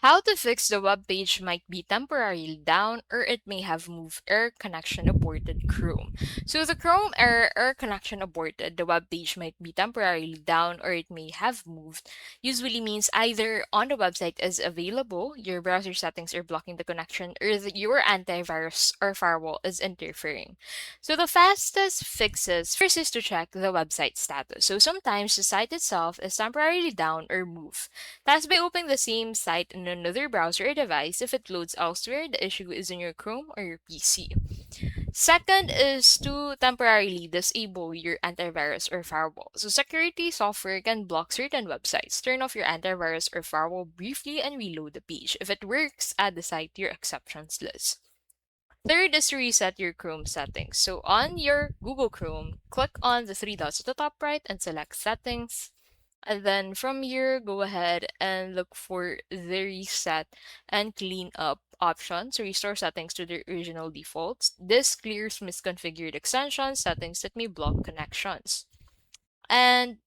How to fix the web page might be temporarily down or it may have moved error connection aborted Chrome. So the Chrome error connection aborted, the web page might be temporarily down or it may have moved, usually means either on the website is available, your browser settings are blocking the connection, or that your antivirus or firewall is interfering. So the fastest fixes first is to check the website status. So sometimes the site itself is temporarily down or moved. That's by opening the same site in another browser or device. If it loads elsewhere, the issue is in your Chrome or your PC. Second is to temporarily disable your antivirus or firewall. So security software can block certain websites. Turn off your antivirus or firewall briefly and reload the page. If it works, add the site to your exceptions list. Third is to reset your Chrome settings. So on your Google Chrome, click on the three dots at the top right and select settings. And then from here, go ahead and look for the reset and clean up option to restore settings to their original defaults. This clears misconfigured extensions, settings that may block connections. And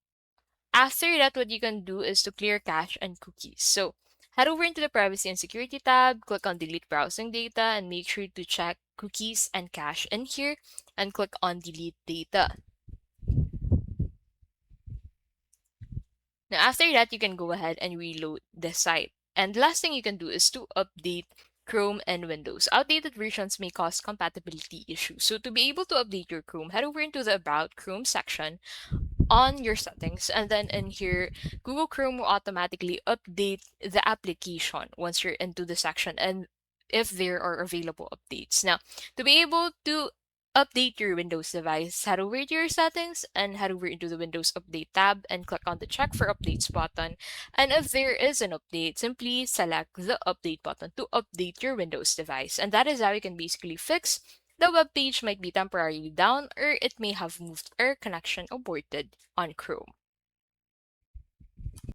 after that, what you can do is to clear cache and cookies. So head over into the privacy and security tab, click on delete browsing data, and make sure to check cookies and cache in here, and click on delete data. Now, after that, you can go ahead and reload the site. And the last thing you can do is to update Chrome and Windows. Outdated versions may cause compatibility issues. So to be able to update your Chrome, head over into the About Chrome section on your settings, and then in here, Google Chrome will automatically update the application once you're into the section and if there are available updates. Now, to be able to update your Windows device, head over to your settings and head over into the Windows Update tab and click on the Check for Updates button. And if there is an update, simply select the Update button to update your Windows device. And that is how you can basically fix the web page might be temporarily down or it may have moved or connection aborted on Chrome.